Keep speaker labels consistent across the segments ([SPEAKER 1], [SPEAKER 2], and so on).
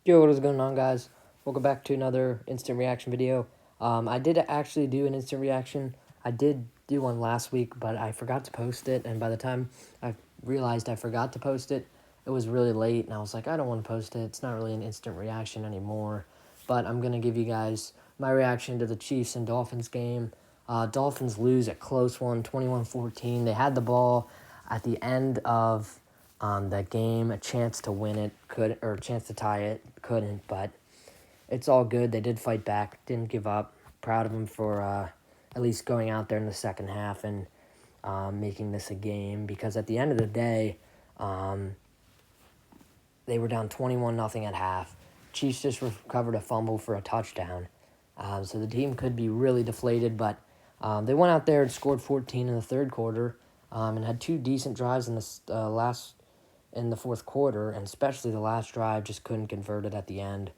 [SPEAKER 1] Yo, what is going on, guys? Welcome back to another instant reaction video. I did actually do an instant reaction. I did do one last week, but I forgot to post it, and by the time I realized I forgot to post it, it was really late, and I was like, I don't want to post it. It's not really an instant reaction anymore, but I'm going to give you guys my reaction to the Chiefs and Dolphins game. Dolphins lose a close one, 21-14. They had the ball at the end of that game, a chance to win it, or a chance to tie it, couldn't, but it's all good. They did fight back, didn't give up. Proud of them for at least going out there in the second half and making this a game, because at the end of the day, they were down 21-0 at half. Chiefs just recovered a fumble for a touchdown. So the team could be really deflated, but they went out there and scored 14 in the third quarter, and had two decent drives in the fourth quarter, and especially the last drive just couldn't convert it at the end.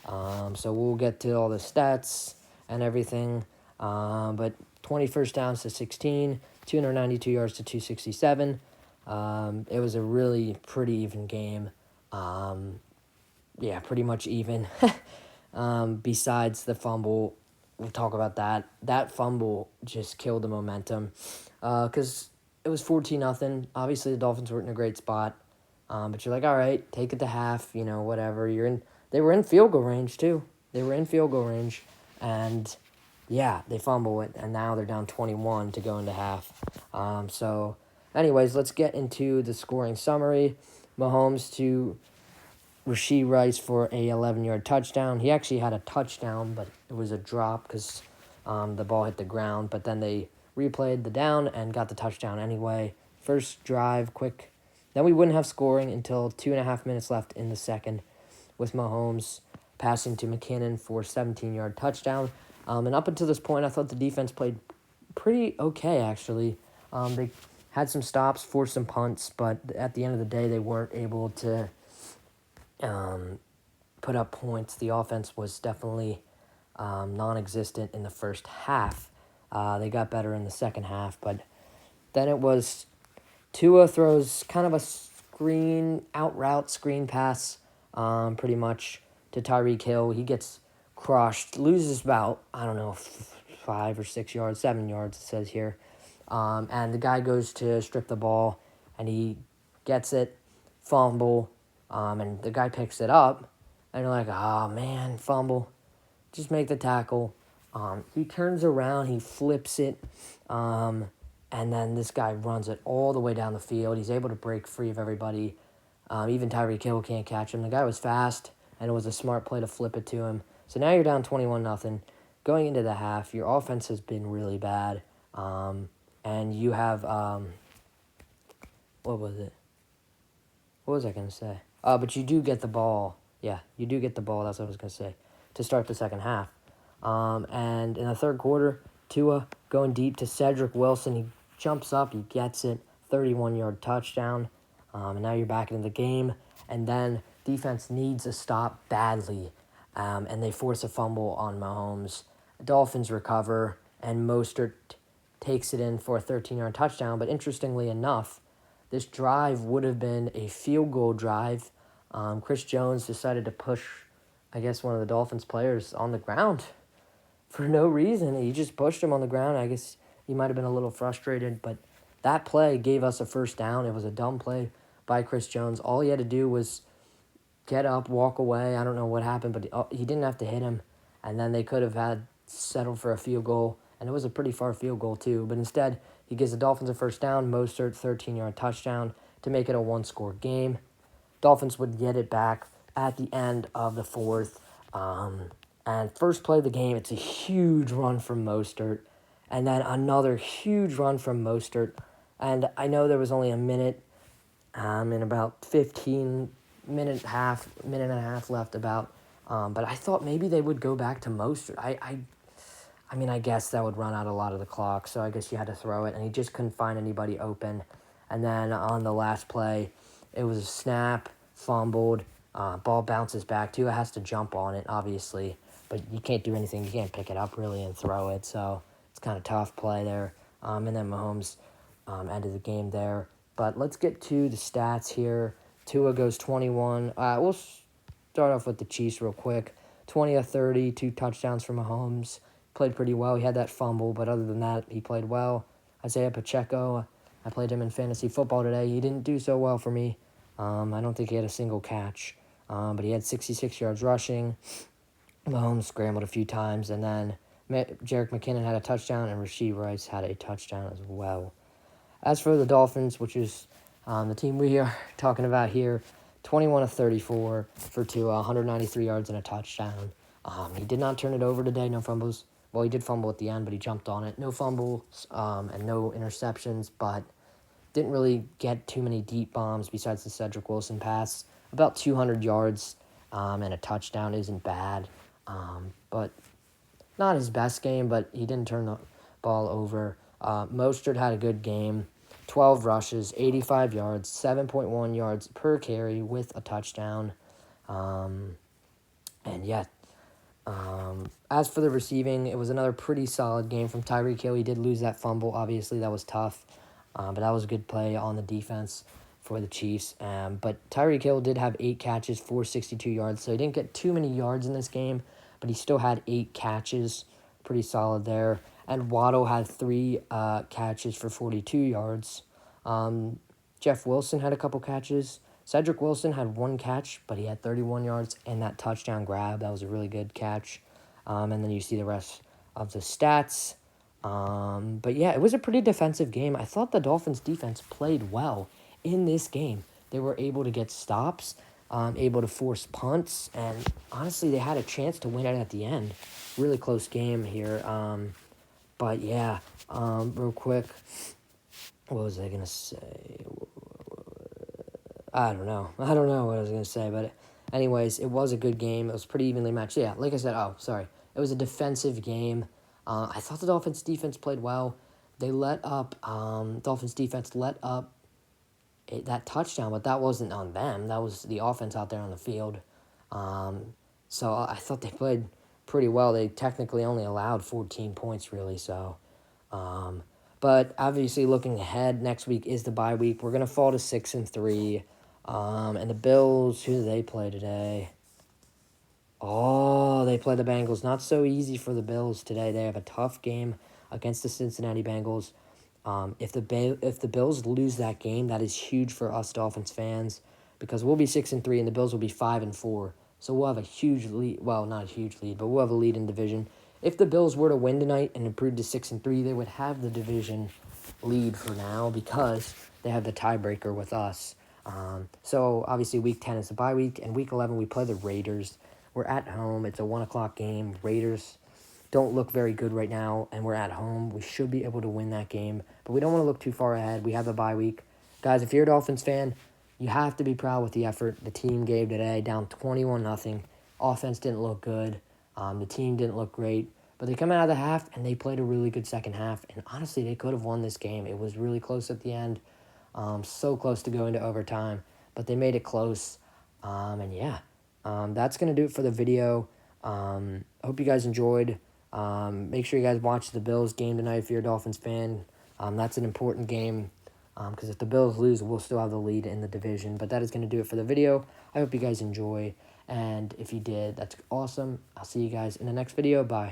[SPEAKER 1] So we'll get to all the stats and everything. But 20 first downs to 16, 292 yards to 267. It was a really pretty even game. Yeah, pretty much even. Besides the fumble, we'll talk about that. That fumble just killed the momentum, because it was 14-0. Obviously, the Dolphins weren't in a great spot. But you're like, all right, take it to half, whatever. They were in field goal range too. They were in field goal range, and yeah, they fumble it, and now they're down 21 to go into half. So, anyways, let's get into the scoring summary. Mahomes to Rashee Rice for a 11-yard touchdown. He actually had a touchdown, but it was a drop because the ball hit the ground. But then they replayed the down and got the touchdown anyway. First drive, quick. Then we wouldn't have scoring until 2.5 minutes left in the second, with Mahomes passing to McKinnon for a 17-yard touchdown. And up until this point, I thought the defense played pretty okay, actually. They had some stops, forced some punts, but at the end of the day, they weren't able to put up points. The offense was definitely non-existent in the first half. They got better in the second half, but then it was Tua throws kind of a out route screen pass, pretty much to Tyreek Hill. He gets crushed, loses about, 5 or 6 yards, 7 yards, it says here. And the guy goes to strip the ball, and he gets it, fumble, and the guy picks it up, and you're like, oh, man, fumble. Just make the tackle. He turns around, he flips it, and then this guy runs it all the way down the field. He's able to break free of everybody. Even Tyreek Hill can't catch him. The guy was fast, and it was a smart play to flip it to him. So now you're down 21-0. Going into the half, your offense has been really bad. And you have, what was it? What was I going to say? But you do get the ball. Yeah, you do get the ball. That's what I was going to say. To start the second half. And in the third quarter, Tua going deep to Cedric Wilson. He jumps up, he gets it, 31-yard touchdown. And now you're back into the game. And then defense needs a stop badly. And they force a fumble on Mahomes. Dolphins recover, and Mostert takes it in for a 13-yard touchdown. But interestingly enough, this drive would have been a field goal drive. Chris Jones decided to push, I guess, one of the Dolphins players on the ground for no reason. He just pushed him on the ground. I guess he might have been a little frustrated, but that play gave us a first down. It was a dumb play by Chris Jones. All he had to do was get up, walk away. I don't know what happened, but he didn't have to hit him. And then they could have had settled for a field goal, and it was a pretty far field goal too. But instead, he gives the Dolphins a first down. Mostert, 13-yard touchdown to make it a one-score game. Dolphins would get it back at the end of the fourth. And first play of the game, it's a huge run from Mostert. And then another huge run from Mostert. And I know there was only a minute and about minute and a half left about. But I thought maybe they would go back to Mostert. I guess that would run out a lot of the clock, so I guess you had to throw it. And he just couldn't find anybody open. And then on the last play, it was a snap, fumbled, ball bounces back. Tua has to jump on it, obviously. But you can't do anything. You can't pick it up, really, and throw it. So it's kind of tough play there. And then Mahomes ended the game there. But let's get to the stats here. Tua goes 21. start off with the Chiefs real quick. 20 of 30, 2 touchdowns for Mahomes. Played pretty well. He had that fumble, but other than that, he played well. Isaiah Pacheco, I played him in fantasy football today. He didn't do so well for me. I don't think he had a single catch, but he had 66 yards rushing. Mahomes scrambled a few times, and then Jerick McKinnon had a touchdown, and Rashee Rice had a touchdown as well. As for the Dolphins, which is the team we are talking about here, 21 of 34 for Tua, 193 yards and a touchdown. He did not turn it over today, no fumbles. Well, he did fumble at the end, but he jumped on it. No fumbles and no interceptions, but didn't really get too many deep bombs besides the Cedric Wilson pass. About 200 yards and a touchdown isn't bad, but not his best game, but he didn't turn the ball over. Mostert had a good game. 12 rushes, 85 yards, 7.1 yards per carry with a touchdown. As for the receiving, it was another pretty solid game from Tyreek Hill. He did lose that fumble. Obviously, that was tough. But that was a good play on the defense for the Chiefs. But Tyreek Hill did have 8 catches for 62 yards, so he didn't get too many yards in this game, but he still had 8 catches. Pretty solid there. And Waddle had 3 catches for 42 yards. Jeff Wilson had a couple catches. Cedric Wilson had 1 catch, but he had 31 yards and that touchdown grab. That was a really good catch. And then you see the rest of the stats. But yeah, it was a pretty defensive game. I thought the Dolphins defense played well in this game. They were able to get stops, able to force punts, and honestly, they had a chance to win it at the end. Really close game here. But yeah, real quick, what was I going to say? I don't know what I was going to say, but anyways, it was a good game. It was pretty evenly matched. Yeah, like I said, it was a defensive game. I thought the Dolphins defense played well. They Dolphins defense let up that touchdown, but that wasn't on them. That was the offense out there on the field. So I thought they played pretty well. They technically only allowed 14 points, really, so... But obviously, looking ahead, next week is the bye week. We're gonna fall to 6-3, and the Bills. Who do they play today? Oh, they play the Bengals. Not so easy for the Bills today. They have a tough game against the Cincinnati Bengals. If the Bills lose that game, that is huge for us Dolphins fans because we'll be 6-3 and the Bills will be 5-4. So we'll have a huge lead. Well, not a huge lead, but we'll have a lead in division. If the Bills were to win tonight and improve to 6-3, they would have the division lead for now because they have the tiebreaker with us. So obviously week 10 is the bye week, and week 11 we play the Raiders. We're at home. It's a 1 o'clock game. Raiders don't look very good right now, and we're at home. We should be able to win that game, but we don't want to look too far ahead. We have the bye week. Guys, if you're a Dolphins fan, you have to be proud with the effort the team gave today, down 21-0. Offense didn't look good. The team didn't look great, but they come out of the half, and they played a really good second half, and honestly, they could have won this game. It was really close at the end, so close to go into overtime, but they made it close, that's going to do it for the video. Hope you guys enjoyed. Make sure you guys watch the Bills game tonight if you're a Dolphins fan. That's an important game because if the Bills lose, we'll still have the lead in the division. But that is going to do it for the video. I hope you guys enjoy, and if you did, that's awesome. I'll see you guys in the next video. Bye.